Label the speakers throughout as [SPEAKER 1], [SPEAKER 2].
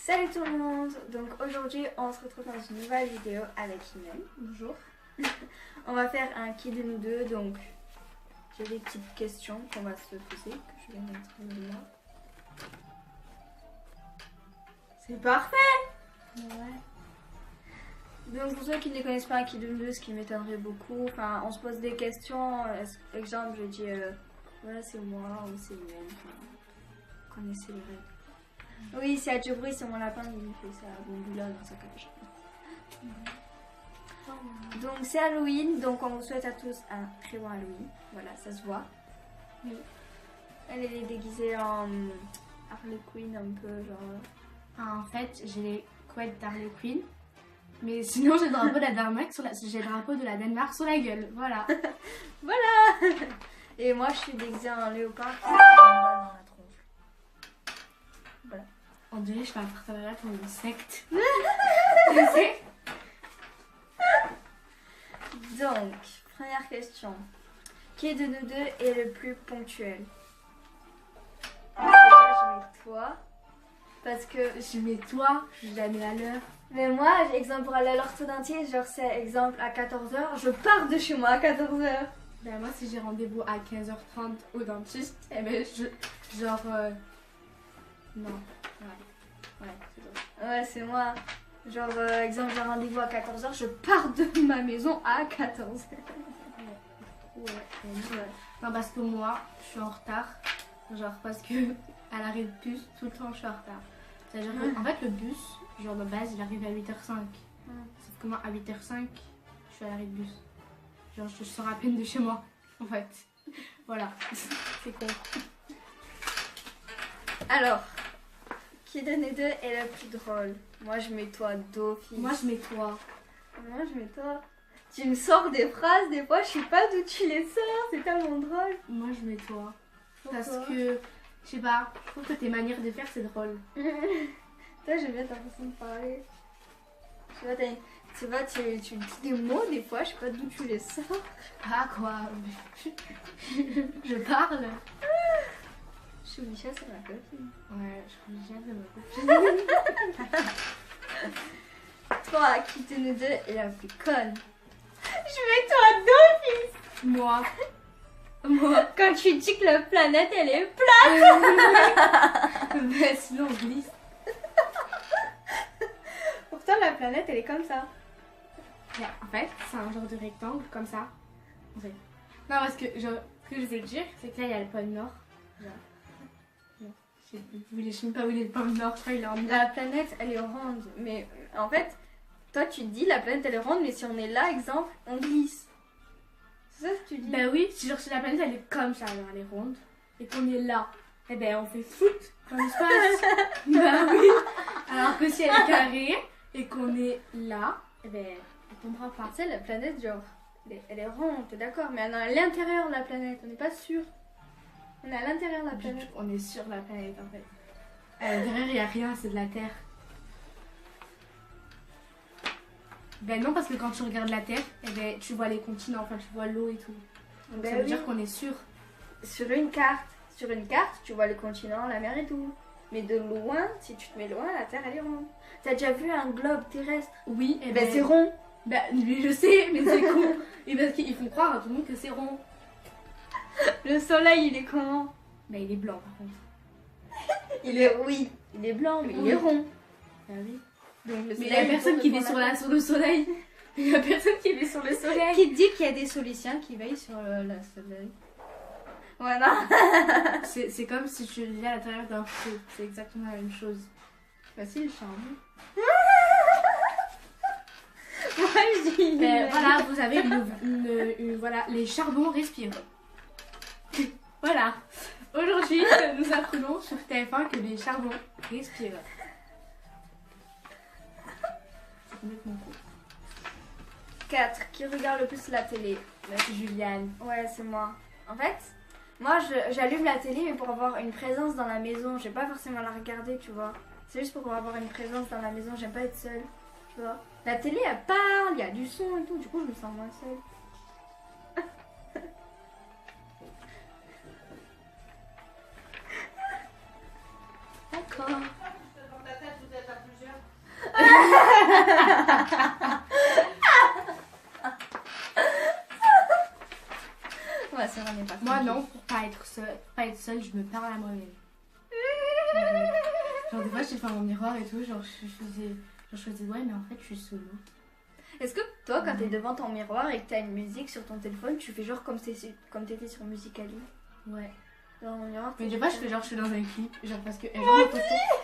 [SPEAKER 1] Salut tout le monde. Donc aujourd'hui on se retrouve dans une nouvelle vidéo avec Imen. Bonjour. On va faire un qui de nous deux, donc j'ai des petites questions qu'on va se poser, que je vais mettre là. C'est parfait. Ouais. Donc pour ceux qui ne connaissent pas un qui de nous deux, ce qui m'étonnerait beaucoup, enfin on se pose des questions, exemple je dis voilà c'est moi ou c'est Imen, vous connaissez les règles. Oui, c'est à Djibouti, c'est mon lapin qui fait ça Bamboula dans sa cage. Donc c'est Halloween, donc on vous souhaite à tous un très bon Halloween. Voilà, ça se voit. Oui. Elle est déguisée en Harley Quinn un peu genre.
[SPEAKER 2] En fait, j'ai les couettes d'Harley Quinn, mais sinon j'ai le drapeau de la Danemark sur la gueule. Voilà.
[SPEAKER 1] Voilà. Et moi je suis déguisée en léopard qui a une balle dans la tronche. Voilà.
[SPEAKER 2] On dirait que je fais un partenariat pour une secte.
[SPEAKER 1] Donc, première question. Qui de nous deux est le plus ponctuel? Déjà, je mets toi. Parce que
[SPEAKER 2] Je mets toi, je la mets à l'heure.
[SPEAKER 1] mais moi, exemple pour aller à l'orthodontie, genre c'est exemple à 14h, je pars de chez moi à 14h.
[SPEAKER 2] Ben moi, si j'ai rendez-vous à 15h30 au dentiste, eh ben genre non. Ouais, c'est bon.
[SPEAKER 1] Ouais, c'est moi. Genre exemple j'ai rendez-vous à 14h, je pars de ma maison à 14h.
[SPEAKER 2] Ouais. Non, parce que moi, je suis en retard. Genre parce que à l'arrêt de bus, tout le temps je suis en retard. C'est-à-dire que, en fait, le bus, genre de base, il arrive à 8h05. Sauf que moi, à 8h05, je suis à l'arrêt de bus. Genre, je sors à peine de chez moi, en fait. Voilà, c'est con.
[SPEAKER 1] Alors, qui de nous deux est le plus drôle? Moi je mets toi d'office.
[SPEAKER 2] Moi, je mets toi.
[SPEAKER 1] Moi je mets toi. Tu me sors des phrases, des fois je sais pas d'où tu les sors, c'est tellement drôle.
[SPEAKER 2] Moi, je mets toi.
[SPEAKER 1] Pourquoi?
[SPEAKER 2] Parce que, je sais pas, je trouve que tes manières de faire, c'est drôle.
[SPEAKER 1] Toi j'aime bien ta façon de parler. Tu vois, tu dis des mots des fois, je sais pas d'où tu les sors.
[SPEAKER 2] Ah, quoi. Je parle.
[SPEAKER 1] Choulicha c'est ma copine.
[SPEAKER 2] Ouais, je trouve que j'aime ma copine.
[SPEAKER 1] Toi, qui de nous deux est la plus conne? Je mets toi d'office.
[SPEAKER 2] Moi.
[SPEAKER 1] Quand tu dis que la planète elle est plate.
[SPEAKER 2] Mais sinon, on glisse.
[SPEAKER 1] Pourtant la planète elle est comme ça.
[SPEAKER 2] Mais en fait, c'est un genre de rectangle comme ça. En fait. Non, parce que genre, ce que je veux dire, c'est que là, il y a le pôle Nord. Genre. Non, je sais même pas où il est le pôle Nord. Je crois qu'il est en
[SPEAKER 1] La planète elle est ronde, mais en fait, toi tu dis la planète elle est ronde, mais si on est là, exemple, on glisse. C'est ça ce que tu dis?
[SPEAKER 2] Ben oui, si genre si la planète elle est comme ça, alors elle est ronde, et qu'on est là, eh ben on fait foot dans l'espace. Ben oui. Alors que si elle est carrée et qu'on est là, eh ben elle tombera pas.
[SPEAKER 1] Tu sais, la planète, genre, elle est ronde, t'es d'accord, mais elle est à l'intérieur de la planète, on n'est pas sûr. On est à l'intérieur de la planète.
[SPEAKER 2] On est sur la planète en fait. Derrière il n'y a rien, c'est de la Terre. Ben non, parce que quand tu regardes la Terre, eh ben, tu vois les continents, enfin tu vois l'eau et tout. Donc
[SPEAKER 1] Ben
[SPEAKER 2] ça veut
[SPEAKER 1] oui.
[SPEAKER 2] dire qu'on est sûr.
[SPEAKER 1] Sur une carte, tu vois le continent, la mer et tout. Mais de loin, si tu te mets loin, la Terre elle est ronde. T'as déjà vu un globe terrestre?
[SPEAKER 2] Oui, et
[SPEAKER 1] Ben c'est rond.
[SPEAKER 2] Ben oui, je sais, mais c'est con. Et parce qu'ils font croire à tout le monde que c'est rond.
[SPEAKER 1] Le soleil il est comment?
[SPEAKER 2] Ben il est blanc par contre.
[SPEAKER 1] Il est blanc, mais il est rond.
[SPEAKER 2] Ben oui.
[SPEAKER 1] Donc, le
[SPEAKER 2] Mais il
[SPEAKER 1] soleil,
[SPEAKER 2] y a personne
[SPEAKER 1] tourne
[SPEAKER 2] qui
[SPEAKER 1] devant
[SPEAKER 2] vit sur,
[SPEAKER 1] la
[SPEAKER 2] sur le soleil. Il y a personne qui vit sur le soleil.
[SPEAKER 1] Qui dit qu'il y a des soliciens qui veillent sur le soleil? Ouais, non.
[SPEAKER 2] C'est comme si tu vivais à l'intérieur d'un feu. C'est exactement la même chose. Facile, charmant.
[SPEAKER 1] Moi je dis.
[SPEAKER 2] Mais voilà, vous avez voilà, les charbons respirent. Voilà. Aujourd'hui, nous apprenons sur TF1 que les charbons respirent. C'est complètement cool.
[SPEAKER 1] 4. Qui regarde le plus la télé?
[SPEAKER 2] C'est Juliane.
[SPEAKER 1] Ouais, c'est moi. En fait, moi j'allume la télé, mais pour avoir une présence dans la maison. J'aime pas forcément la regarder, tu vois. C'est juste pour avoir une présence dans la maison. J'aime pas être seule, tu vois. La télé, elle parle, il y a du son et tout. Du coup, je me sens moins seule.
[SPEAKER 2] D'accord.
[SPEAKER 1] Ouais, c'est vrai, on n'est pas
[SPEAKER 2] Moi
[SPEAKER 1] tranquille.
[SPEAKER 2] non, pour pas être seule, je me parle à moi-même. Genre des fois j'étais devant mon miroir et tout, genre je faisais ouais mais en fait je suis solo.
[SPEAKER 1] Est-ce que toi, quand t'es devant ton miroir et que t'as une musique sur ton téléphone, tu fais genre comme t'étais sur Musical.ly
[SPEAKER 2] Ouais.
[SPEAKER 1] dans mon miroir?
[SPEAKER 2] Mais des fois je fais genre je suis dans un clip, genre parce que genre,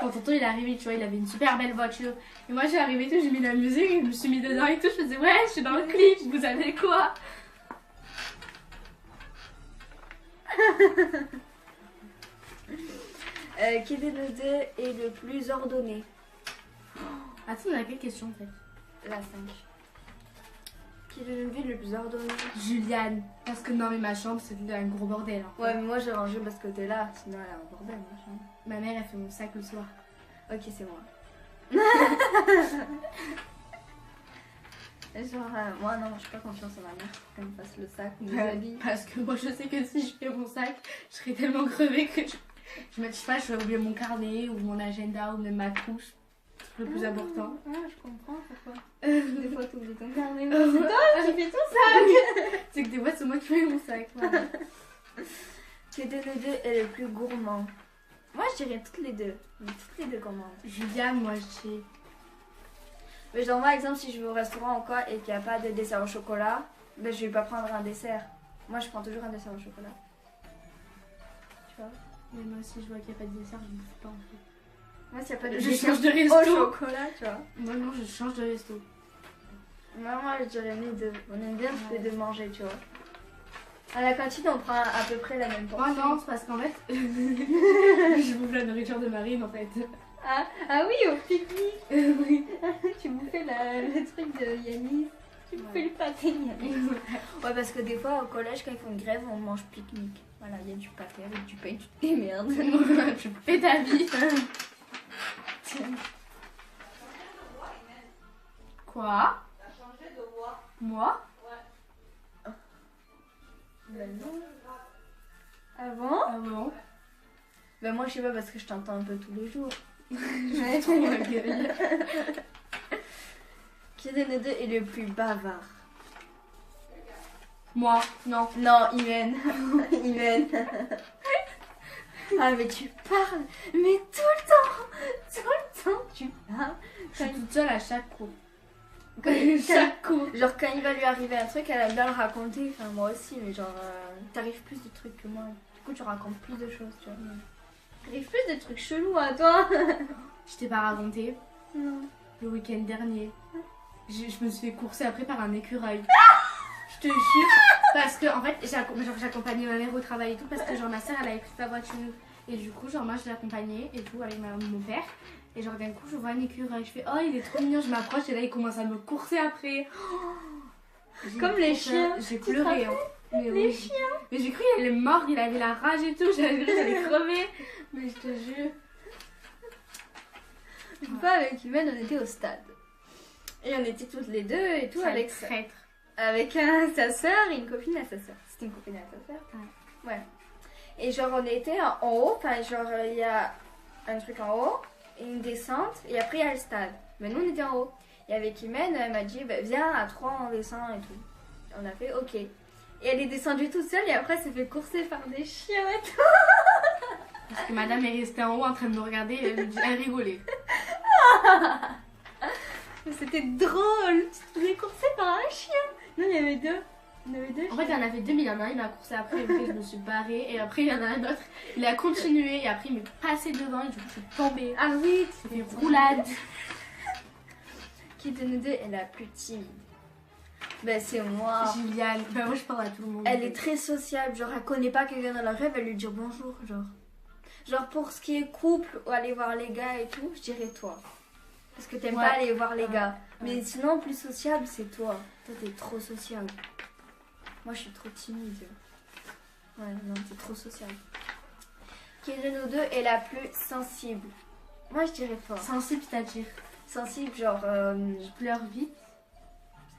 [SPEAKER 2] quand tonton il est arrivé, tu vois, il avait une super belle voiture. Et moi j'ai arrivé et tout, j'ai mis la musique, et je me suis mis dedans et tout, je faisais ouais je suis dans le clip, vous savez quoi?
[SPEAKER 1] Qui des deux est le plus ordonné?
[SPEAKER 2] Attends, on a quelle question en fait?
[SPEAKER 1] La 5. Qui des deux est le plus ordonné?
[SPEAKER 2] Juliane, parce que non mais ma chambre c'était un gros bordel. Hein.
[SPEAKER 1] Ouais, mais moi j'ai rangé parce que t'es là, sinon elle a un bordel, ma chambre.
[SPEAKER 2] Ma mère elle fait mon sac le soir.
[SPEAKER 1] Ok, c'est moi. Genre, moi non, je fais pas confiance à ma mère pour qu'elle me fasse le sac, mes habits.
[SPEAKER 2] Parce que moi je sais que si je fais mon sac, je serais tellement crevée que je sais pas, je vais oublier mon carnet ou mon agenda ou même ma trousse. C'est le plus important.
[SPEAKER 1] Ah, je comprends pourquoi. Des fois t'oublies ton carnet, mais c'est toi qui fais tout ça.
[SPEAKER 2] C'est que des fois c'est moi qui fais mon sac. Voilà.
[SPEAKER 1] Qui des deux est le plus gourmand? Moi je dirais toutes les deux. Mais toutes les deux gourmandes.
[SPEAKER 2] Juliane, moi je sais.
[SPEAKER 1] Mais genre, moi, exemple, si je vais au restaurant ou quoi et qu'il n'y a pas de dessert au chocolat, ben je vais pas prendre un dessert. Moi, je prends toujours un dessert au chocolat. Tu vois?
[SPEAKER 2] Mais moi aussi je vois qu'il n'y a pas de dessert, je ne bouffe pas en fait.
[SPEAKER 1] Moi, s'il n'y a pas de
[SPEAKER 2] Je
[SPEAKER 1] dessert
[SPEAKER 2] change de
[SPEAKER 1] au
[SPEAKER 2] resto.
[SPEAKER 1] chocolat, tu vois.
[SPEAKER 2] Moi non, je change de resto.
[SPEAKER 1] Moi, je dirais les deux. On aime bien tous les deux manger, tu vois. À la cantine, on prend à peu près la même
[SPEAKER 2] Moi
[SPEAKER 1] portion.
[SPEAKER 2] non, c'est parce qu'en fait, je bouffe la nourriture de Marine en fait.
[SPEAKER 1] Ah oui, au pique-nique.
[SPEAKER 2] Oui.
[SPEAKER 1] Tu bouffais le truc de Yanis. Tu bouffais le pâté de Yanis. Ouais, parce que des fois, au collège, quand ils font une grève, on mange pique-nique. Voilà, il y a du pâté avec du pain, tu te démerdes.
[SPEAKER 2] Tu fais ta vie. Quoi? Moi?
[SPEAKER 1] Ben non. Ah bon?
[SPEAKER 2] Ah bon?
[SPEAKER 1] Ben moi, je sais pas parce que je t'entends un peu tous les jours.
[SPEAKER 2] Je trouve ma gueule.
[SPEAKER 1] Qui de nous deux est le plus bavard?
[SPEAKER 2] Moi, non.
[SPEAKER 1] Non, Imen. Imen. Ah, mais tu parles. Mais tout le temps, tu parles.
[SPEAKER 2] Je suis toute seule à chaque cours.
[SPEAKER 1] Quand-
[SPEAKER 2] Chaque cours.
[SPEAKER 1] Genre, quand il va lui arriver un truc, elle aime bien le raconter. Enfin, moi aussi, mais genre, t'arrives plus de trucs que moi. Du coup, tu racontes plus de choses, tu vois. T'arrives plus de trucs chelous à toi.
[SPEAKER 2] Je t'ai pas raconté
[SPEAKER 1] Non.
[SPEAKER 2] le week-end dernier. Je me suis fait courser après par un écureuil. Je te jure. Parce que en fait, j'accompagnais ma mère au travail et tout. Parce que genre ma soeur elle avait pris sa voiture. Et du coup, genre moi je l'accompagnais et tout avec mon père. Et genre d'un coup, je vois un écureuil. Je fais oh, il est trop mignon. Je m'approche et là, il commence à me courser après. J'ai
[SPEAKER 1] Comme
[SPEAKER 2] trop
[SPEAKER 1] les
[SPEAKER 2] peur.
[SPEAKER 1] chiens.
[SPEAKER 2] J'ai
[SPEAKER 1] Tu te
[SPEAKER 2] pleuré. Hein. Mais
[SPEAKER 1] Les
[SPEAKER 2] oui.
[SPEAKER 1] chiens.
[SPEAKER 2] Mais j'ai cru qu'il allait mort. Il avait la rage et tout. J'avais cru qu'il allait crever. Mais je te jure.
[SPEAKER 1] Une fois avec Imen, on était au stade. Et on était toutes les deux et tout avec
[SPEAKER 2] traître.
[SPEAKER 1] avec sa soeur et une copine à sa soeur. C'était une copine à sa soeur. Ouais. Et genre on était en haut, enfin genre il y a un truc en haut et une descente et après il y a le stade. Mais nous on était en haut. Et avec Imen, elle m'a dit bah, viens à 3 on descend et tout. On a fait ok. Et elle est descendue toute seule et après elle s'est fait courser par des chiens et tout.
[SPEAKER 2] Parce que madame est restée en haut en train de me regarder et elle rigolait.
[SPEAKER 1] Mais c'était drôle. Tu te faisais courser par un chien. Non il y avait deux. Il y en avait deux
[SPEAKER 2] En fait, il y en avait deux, mais il y en a un, il m'a coursé après, après je me suis barrée. Et après, il y en a un autre, il a continué. Et après, il m'est passé devant et du coup, je suis tombée.
[SPEAKER 1] Ah oui,
[SPEAKER 2] J'ai fait roulade.
[SPEAKER 1] Qui de nous deux est la plus timide? Ben c'est moi.
[SPEAKER 2] Juliane, bah moi je parle à tout le monde.
[SPEAKER 1] Elle est très sociable, genre elle connaît pas quelqu'un dans la rue, elle va lui dire bonjour, genre. Genre pour ce qui est couple ou aller voir les gars et tout, je dirais toi. Parce que t'aimes
[SPEAKER 2] Ouais.
[SPEAKER 1] pas aller voir les
[SPEAKER 2] Ouais.
[SPEAKER 1] gars.
[SPEAKER 2] Ouais.
[SPEAKER 1] Mais sinon, plus sociable, c'est toi. Toi, t'es trop sociable. Moi, je suis trop timide. Ouais, non, t'es trop sociable. Qui de nous deux est la plus sensible? Moi, je dirais toi.
[SPEAKER 2] Sensible, c'est-à-dire
[SPEAKER 1] Sensible, genre...
[SPEAKER 2] je pleure vite.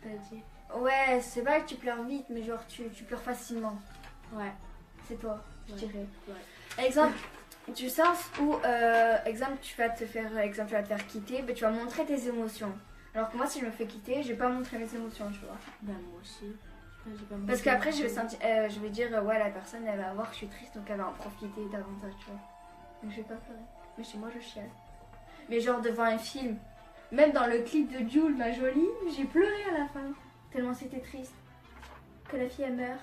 [SPEAKER 2] C'est-à-dire
[SPEAKER 1] Ouais, c'est pas que tu pleures vite, mais genre tu pleures facilement.
[SPEAKER 2] ouais.
[SPEAKER 1] C'est toi, je
[SPEAKER 2] Ouais.
[SPEAKER 1] dirais.
[SPEAKER 2] Ouais.
[SPEAKER 1] Exemple, du sens où, exemple, tu vas te faire quitter, ben, tu vas montrer tes émotions. Alors que moi, si je me fais quitter, je vais pas montrer mes émotions, tu vois.
[SPEAKER 2] Bah moi aussi. J'ai pas
[SPEAKER 1] Parce
[SPEAKER 2] montré
[SPEAKER 1] qu'après, je vais,
[SPEAKER 2] mon-
[SPEAKER 1] je vais dire, ouais, la personne, elle va voir que je suis triste, donc elle va en profiter davantage, tu vois. Donc je vais pas pleurer. Mais chez moi, je chiale. Mais genre devant un film, même dans le clip de Jules, ma jolie, j'ai pleuré à la fin. Tellement c'était triste. Que la fille, elle meurt.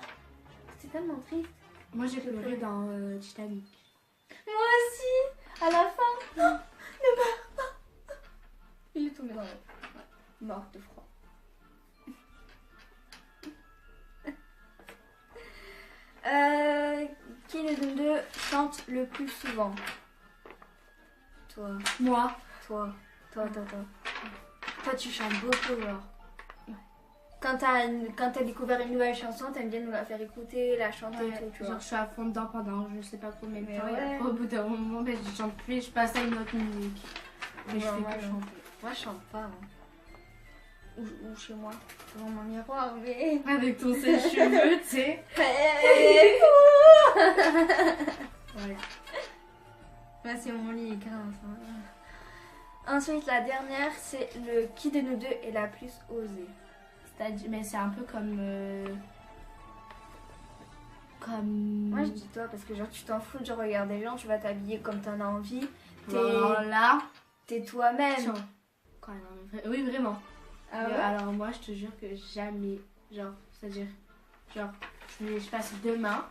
[SPEAKER 1] C'était tellement triste.
[SPEAKER 2] Moi j'ai pleuré dans Titanic.
[SPEAKER 1] Moi aussi, à la fin. Non, ne meurs pas. Il est tombé dans l'eau. Mort de froid. Qui de nous deux chante le plus souvent? Toi,
[SPEAKER 2] Moi.
[SPEAKER 1] toi. Toi, tu chantes beaucoup, genre. Quand t'as découvert une nouvelle chanson, t'aimes bien nous la faire écouter, la chanter et tout, tu vois.
[SPEAKER 2] Genre je suis à fond dedans pendant je sais pas combien de
[SPEAKER 1] Mais
[SPEAKER 2] temps.
[SPEAKER 1] ouais.
[SPEAKER 2] Et après, au bout d'un moment, ben, je chante plus et je passe à une autre musique. Mais je
[SPEAKER 1] Ouais,
[SPEAKER 2] fais
[SPEAKER 1] moi,
[SPEAKER 2] que
[SPEAKER 1] non.
[SPEAKER 2] chanter.
[SPEAKER 1] Moi, je chante pas, moi. Ou chez moi, devant mon miroir, mais...
[SPEAKER 2] Avec ton sèche-cheveux, tu sais. Voilà.
[SPEAKER 1] Là, c'est mon lit, carrément. Ensuite, la dernière, c'est le qui de nous deux est la plus osée.
[SPEAKER 2] C'est-à-dire, mais c'est un peu comme. Comme.
[SPEAKER 1] Moi, je dis toi parce que genre tu t'en fous de regarder les gens, tu vas t'habiller comme t'en as envie.
[SPEAKER 2] Voilà.
[SPEAKER 1] T'es toi-même.
[SPEAKER 2] Tiens. Quand même, oui, vraiment.
[SPEAKER 1] Ah ouais?
[SPEAKER 2] Alors, moi, je te jure que jamais. Genre, c'est-à-dire. Genre, je passe demain,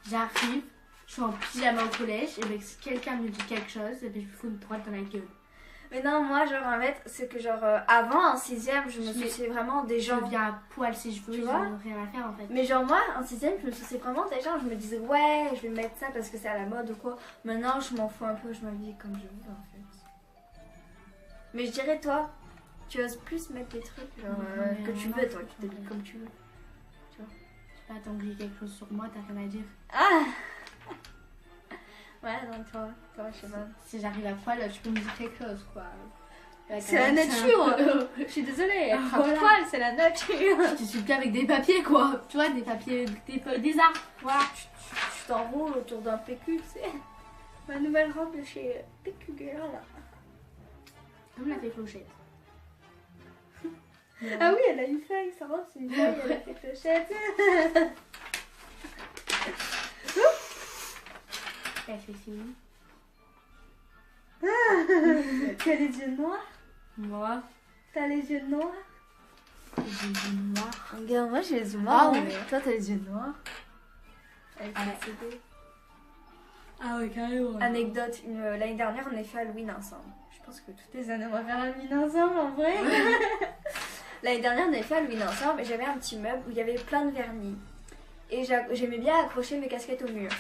[SPEAKER 2] j'arrive, je suis en pyjama au collège, et ben, si quelqu'un me dit quelque chose, et ben, je me fous une droite dans la gueule.
[SPEAKER 1] Mais non, moi, genre, en fait, c'est que, genre, avant, en 6ème, je me souciais vraiment des gens.
[SPEAKER 2] Je viens à poil si je veux,
[SPEAKER 1] Tu
[SPEAKER 2] ils
[SPEAKER 1] vois
[SPEAKER 2] n'ont rien à faire en fait.
[SPEAKER 1] Mais, genre, moi, en 6ème, je me souciais vraiment des gens. Je me disais, ouais, je vais mettre ça parce que c'est à la mode ou quoi. Maintenant, je m'en fous un peu, je m'habille comme je veux, en fait. Mais je dirais, toi, tu oses plus mettre des trucs genre, que tu veux, toi, tu t'habilles comme tu veux.
[SPEAKER 2] Je sais pas, tant que j'ai quelque chose sur moi, t'as rien à dire.
[SPEAKER 1] Ah ouais, non, toi, je sais pas.
[SPEAKER 2] Si j'arrive à poil, tu peux me dire quelque chose quoi.
[SPEAKER 1] C'est la nature. Je suis désolée, être à
[SPEAKER 2] Voilà.
[SPEAKER 1] poil, c'est la nature.
[SPEAKER 2] Je suis plus avec des papiers quoi. Tu vois, des papiers, des arbres.
[SPEAKER 1] Voilà, tu t'enroules autour d'un PQ, tu sais. Ma nouvelle robe de chez PQ Girl.
[SPEAKER 2] Comme la fée clochette.
[SPEAKER 1] Ah oui, elle a une feuille, ça va, c'est une feuille, elle a fait clochette.
[SPEAKER 2] Elle fait fini.
[SPEAKER 1] T'as les yeux noirs?
[SPEAKER 2] Moi,
[SPEAKER 1] T'as les yeux noirs?
[SPEAKER 2] j'ai du noir.
[SPEAKER 1] Regarde, moi j'ai les yeux
[SPEAKER 2] Ah
[SPEAKER 1] noirs.
[SPEAKER 2] ouais.
[SPEAKER 1] Toi t'as les yeux noirs. Avec
[SPEAKER 2] Ah
[SPEAKER 1] le
[SPEAKER 2] ouais.
[SPEAKER 1] CD.
[SPEAKER 2] Ah ouais, carrément.
[SPEAKER 1] Anecdote, l'année dernière on a fait Halloween ensemble. Je pense que toutes les années on va faire Halloween ensemble en vrai. L'année dernière on avait fait Halloween ensemble et j'avais un petit meuble où il y avait plein de vernis. Et j'aimais bien accrocher mes casquettes au mur.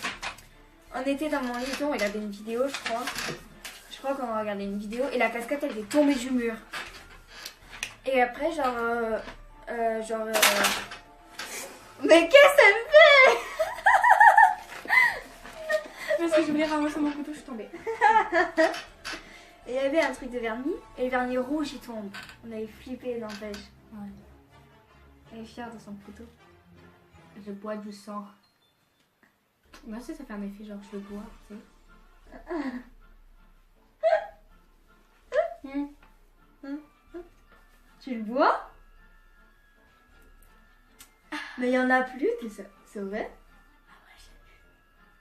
[SPEAKER 1] On était dans mon lit, on regardait une vidéo je crois. Je crois qu'on a regardé une vidéo et la casquette elle était tombée du mur. Et après mais qu'est-ce que ça me fait?
[SPEAKER 2] Parce que je voulais ramasser mon couteau, je suis tombée.
[SPEAKER 1] Et il y avait un truc de vernis et le vernis rouge il tombe. On avait flippé n'empêche.
[SPEAKER 2] Ouais.
[SPEAKER 1] Elle est fière de son couteau.
[SPEAKER 2] Je bois du sang. Moi aussi, ça fait un effet genre je le bois, tu sais.
[SPEAKER 1] Tu le bois? Mais il y en a plus, c'est vrai?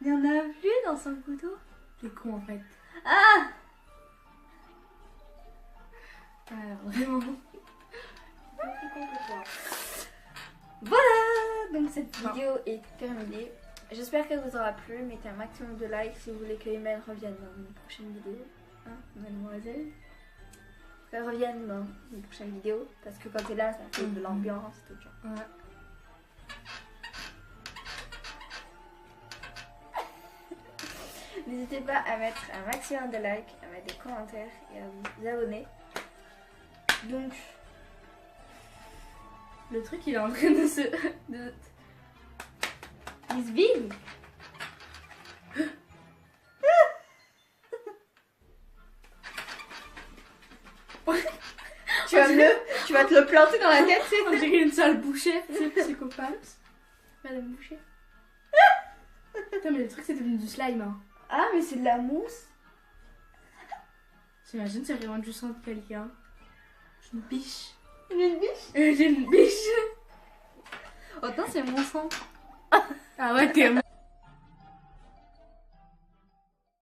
[SPEAKER 1] Il y en a plus dans son couteau?
[SPEAKER 2] T'es con en fait.
[SPEAKER 1] Ah!
[SPEAKER 2] Vraiment.
[SPEAKER 1] Voilà! Donc cette vidéo est terminée. J'espère qu'elle vous aura plu. Mettez un maximum de likes si vous voulez que Imen revienne dans une prochaine vidéo. Hein, mademoiselle? Qu'elle revienne dans une prochaine vidéo. Parce que quand t'es là, ça fait de l'ambiance et tout genre.
[SPEAKER 2] Ouais.
[SPEAKER 1] N'hésitez pas à mettre un maximum de likes, à mettre des commentaires et à vous abonner. Donc,
[SPEAKER 2] Le truc il est en train de se. Il se vide.
[SPEAKER 1] tu vas te le planter dans la tête, c'est
[SPEAKER 2] On dirait une sale bouchette, c'est psychopathe.
[SPEAKER 1] Madame Boucher.
[SPEAKER 2] Putain, mais le truc c'est devenu du slime. Hein.
[SPEAKER 1] Ah, mais c'est de la mousse.
[SPEAKER 2] T'imagines, c'est vraiment du sang de quelqu'un. Je suis une biche.
[SPEAKER 1] Une biche?
[SPEAKER 2] J'ai une biche.
[SPEAKER 1] Autant c'est mon sang.
[SPEAKER 2] Ah ouais, t'es